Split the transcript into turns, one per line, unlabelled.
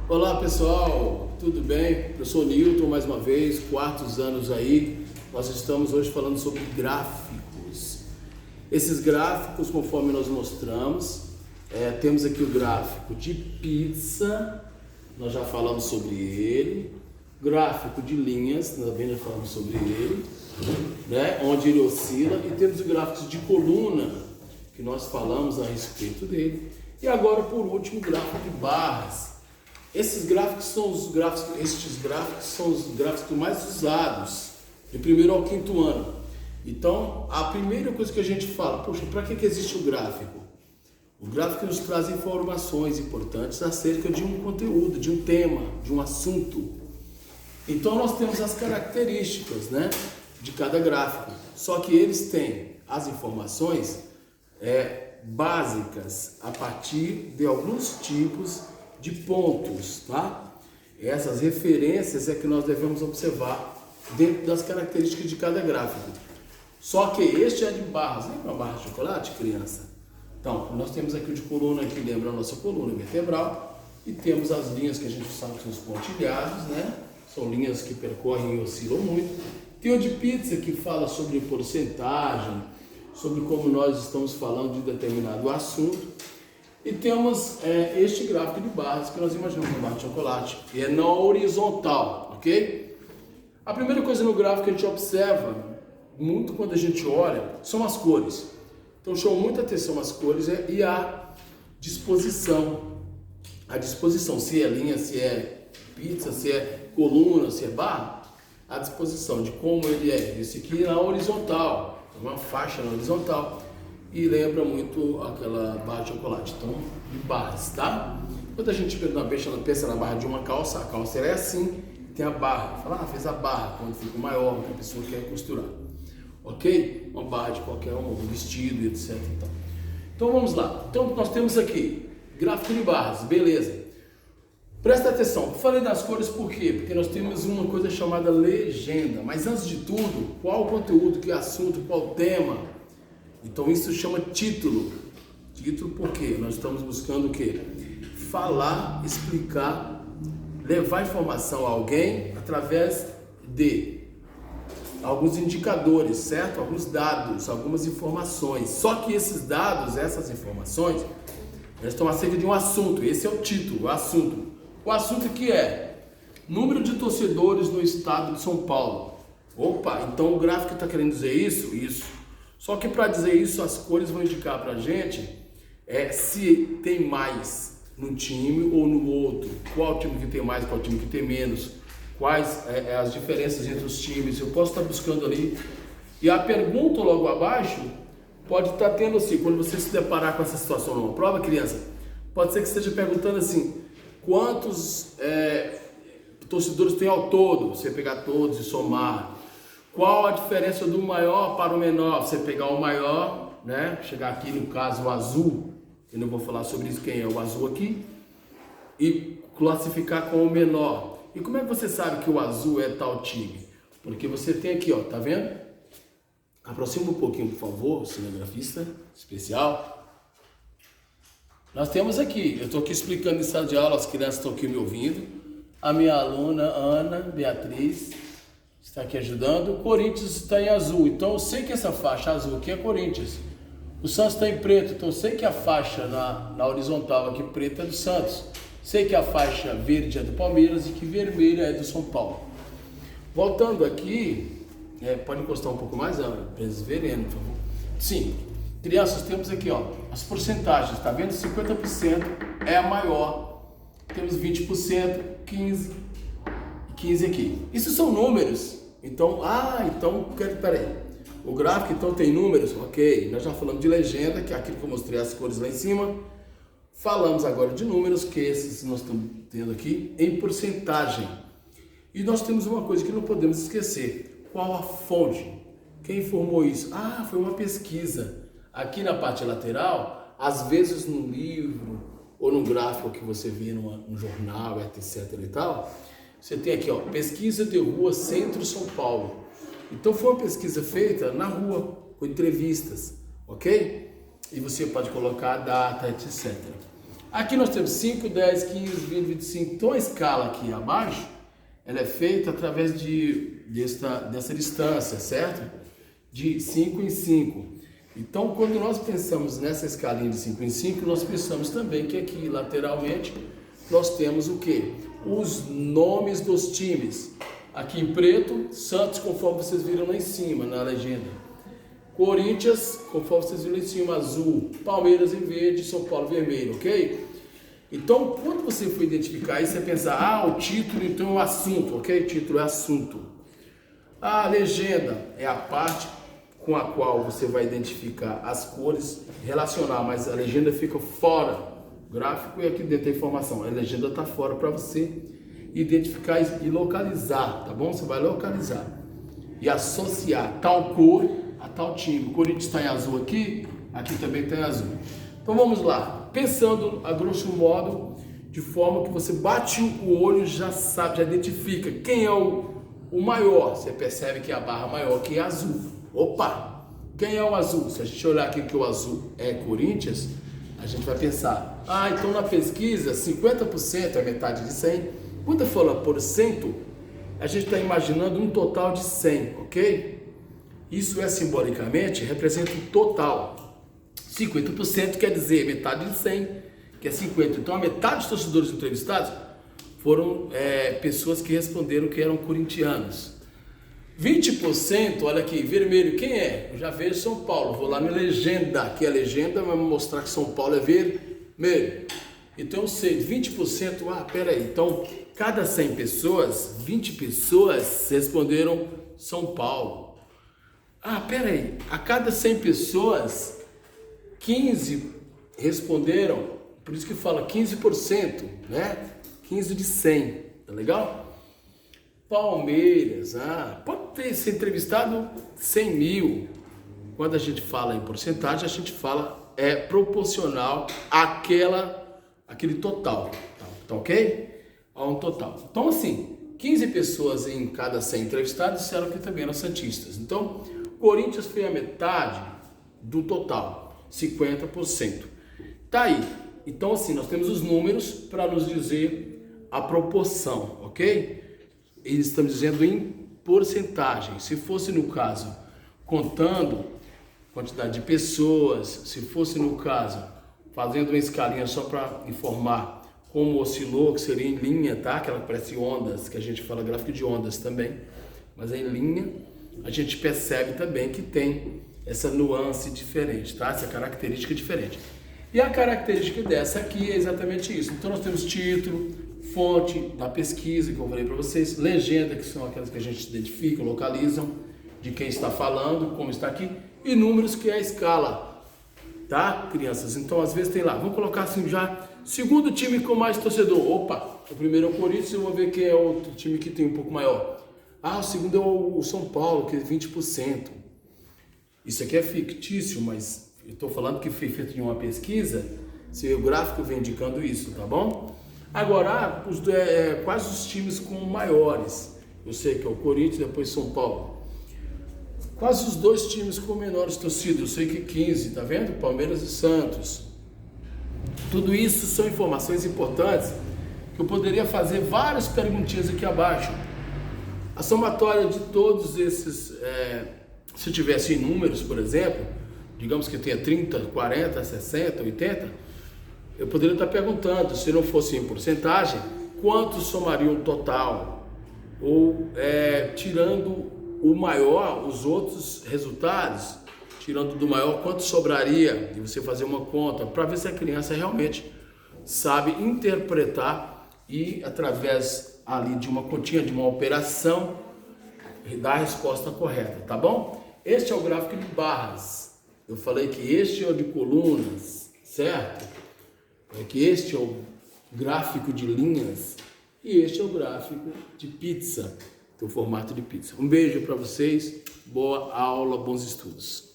Olá pessoal, tudo bem? Eu sou o Newton, mais uma vez, quartos anos aí. Nós estamos hoje falando sobre gráficos. Esses gráficos, conforme nós mostramos, temos aqui o gráfico de pizza, nós já falamos sobre ele. Gráfico de linhas, nós também já falamos sobre ele, né? Onde ele oscila. E temos o gráfico de coluna, que nós falamos a respeito dele. E agora, por último, o gráfico de barras. Estes gráficos são os gráficos mais usados de primeiro ao quinto ano. Então, a primeira coisa que a gente fala, poxa, para que existe o gráfico? O gráfico nos traz informações importantes acerca de um conteúdo, de um tema, de um assunto. Então, nós temos as características, né, de cada gráfico. Só que eles têm as informações básicas a partir de alguns tipos de pontos, tá? Essas referências é que nós devemos observar dentro das características de cada gráfico. Só que este é de barras. Lembra a barra de chocolate, criança? Então, nós temos aqui o de coluna, que lembra a nossa coluna vertebral, e temos as linhas que a gente sabe que são os pontilhados, né? São linhas que percorrem e oscilam muito. Tem o de pizza, que fala sobre porcentagem, sobre como nós estamos falando de determinado assunto. E temos este gráfico de barras, que nós imaginamos uma barra de chocolate, e é na horizontal, ok? A primeira coisa no gráfico que a gente observa, muito quando a gente olha, são as cores. Então chama muita atenção as cores e a disposição. A disposição, se é linha, se é pizza, se é coluna, se é barra, a disposição de como ele é. Esse aqui é na horizontal, uma faixa na horizontal. E lembra muito aquela barra de chocolate, então, de barras, tá? Quando a gente pensa na barra de uma calça, a calça é assim, tem a barra. Fala, fez a barra, quando fica maior, que a pessoa quer costurar. Ok? Uma barra de qualquer um vestido, etc. Então vamos lá. Então nós temos aqui, gráfico de barras, beleza. Presta atenção, eu falei das cores por quê? Porque nós temos uma coisa chamada legenda. Mas antes de tudo, qual o conteúdo, que assunto, qual o tema? Então isso chama título. Título porque nós estamos buscando o quê? Falar, explicar, levar informação a alguém através de alguns indicadores, certo? Alguns dados, algumas informações. Só que esses dados, essas informações, elas estão acerca de um assunto. Esse é o título, o assunto. O assunto que é número de torcedores no estado de São Paulo. Opa, então o gráfico está querendo dizer isso? Isso. Só que para dizer isso, as cores vão indicar para a gente se tem mais num time ou no outro, qual time que tem mais, qual time que tem menos, quais as diferenças entre os times. Eu posso estar buscando ali. E a pergunta logo abaixo pode estar tendo assim, quando você se deparar com essa situação numa prova, criança, pode ser que esteja perguntando assim, quantos torcedores tem ao todo? Você pegar todos e somar. Qual a diferença do maior para o menor? Você pegar o maior, né? Chegar aqui no caso o azul, eu não vou falar sobre isso, quem é o azul aqui, e classificar com o menor. E como é que você sabe que o azul é tal time? Porque você tem aqui, ó, tá vendo? Aproxima um pouquinho, por favor, cinegrafista especial. Nós temos aqui, eu estou aqui explicando em sala de aula, as crianças estão aqui me ouvindo. A minha aluna, Ana Beatriz, está aqui ajudando. O Corinthians está em azul, então eu sei que essa faixa azul aqui é Corinthians. O Santos está em preto, então eu sei que a faixa na horizontal aqui preta é do Santos. Sei que a faixa verde é do Palmeiras e que vermelha é do São Paulo. Voltando aqui, pode encostar um pouco mais, para eles verem, por favor. Sim, crianças, temos aqui, ó, as porcentagens, tá vendo? 50% é a maior, temos 20%, 15% e 15% aqui. Isso são números. Então, peraí. O gráfico então tem números? Ok, nós já falamos de legenda, que é aquilo que eu mostrei as cores lá em cima. Falamos agora de números, que esses nós estamos tendo aqui, em porcentagem. E nós temos uma coisa que não podemos esquecer. Qual a fonte? Quem informou isso? Foi uma pesquisa. Aqui na parte lateral, às vezes no livro, ou no gráfico que você vê num jornal, etc e tal, você tem aqui, ó, pesquisa de rua Centro São Paulo. Então foi uma pesquisa feita na rua, com entrevistas, ok? E você pode colocar a data, etc. Aqui nós temos 5, 10, 15, 20, 25. Então a escala aqui abaixo, ela é feita através dessa distância, certo? De 5 em 5. Então quando nós pensamos nessa escalinha de 5 em 5, nós pensamos também que aqui lateralmente nós temos o quê? Os nomes dos times. Aqui em preto, Santos, conforme vocês viram lá em cima, na legenda. Corinthians, conforme vocês viram lá em cima, azul. Palmeiras em verde, São Paulo vermelho, ok? Então, quando você for identificar isso, você pensa, o título então é o assunto, ok? O título é assunto. A legenda é a parte com a qual você vai identificar as cores, relacionar, mas a legenda fica fora. O gráfico é aqui dentro da informação, a legenda está fora para você identificar e localizar, tá bom? Você vai localizar e associar tal cor a tal time. O Corinthians está em azul aqui, aqui também está em azul. Então vamos lá, pensando a grosso modo, de forma que você bate o olho, já sabe, já identifica quem é o maior. Você percebe que a barra maior aqui é azul. Opa, quem é o azul? Se a gente olhar aqui que o azul é Corinthians, a gente vai pensar, então na pesquisa 50% é metade de 100. Quando fala por cento, a gente está imaginando um total de 100, ok? Isso simbolicamente representa o total. 50% quer dizer metade de 100, que é 50. Então a metade dos torcedores entrevistados foram pessoas que responderam que eram corintianos. 20%, olha aqui, vermelho, quem é? Eu já vejo São Paulo, vou lá na legenda, que a legenda vai me mostrar que São Paulo é vermelho. Então eu sei, 20%, peraí, então cada 100 pessoas, 20 pessoas responderam São Paulo. Peraí, a cada 100 pessoas, 15 responderam, por isso que fala 15%, né? 15 de 100, tá legal? Palmeiras, pode ser entrevistado 100 mil. Quando a gente fala em porcentagem, a gente fala proporcional àquele total, tá ok? A um total. Então assim, 15 pessoas em cada 100 entrevistados disseram que também eram santistas. Então, Corinthians foi a metade do total, 50%. Tá aí. Então assim, nós temos os números para nos dizer a proporção, ok? Eles estão dizendo em porcentagem. Se fosse no caso, contando quantidade de pessoas, se fosse no caso, fazendo uma escalinha só para informar como oscilou, que seria em linha, tá? Aquela que parece ondas, que a gente fala gráfico de ondas também, mas é em linha, a gente percebe também que tem essa nuance diferente, tá? Essa característica diferente. E a característica dessa aqui é exatamente isso. Então nós temos título, fonte da pesquisa, que eu falei para vocês, legenda, que são aquelas que a gente identifica, localizam de quem está falando, como está aqui, e números, que é a escala, tá, crianças? Então às vezes tem lá, vamos colocar assim já, segundo time com mais torcedor. Opa, o primeiro é o Corinthians, eu vou ver quem é o time que tem um pouco maior. O segundo é o São Paulo, que é 20%. Isso aqui é fictício, mas eu estou falando que foi feito em uma pesquisa, se o gráfico vem indicando isso, tá bom? Agora, quais os times com maiores? Eu sei que é o Corinthians, depois São Paulo. Quais os dois times com menores torcidas? Eu sei que 15, tá vendo? Palmeiras e Santos. Tudo isso são informações importantes que eu poderia fazer várias perguntinhas aqui abaixo. A somatória de todos esses, se eu tivesse em números, por exemplo, digamos que tenha 30, 40, 60, 80, eu poderia estar perguntando, se não fosse em porcentagem, quantos somariam o total? Ou tirando o maior, os outros resultados, tirando do maior, quanto sobraria? E você fazer uma conta para ver se a criança realmente sabe interpretar e, através ali de uma continha, de uma operação, dar a resposta correta, tá bom? Este é o gráfico de barras. Eu falei que este é o de colunas, certo? Que este é o gráfico de linhas e este é o gráfico de pizza, do formato de pizza. Um beijo para vocês, boa aula, bons estudos.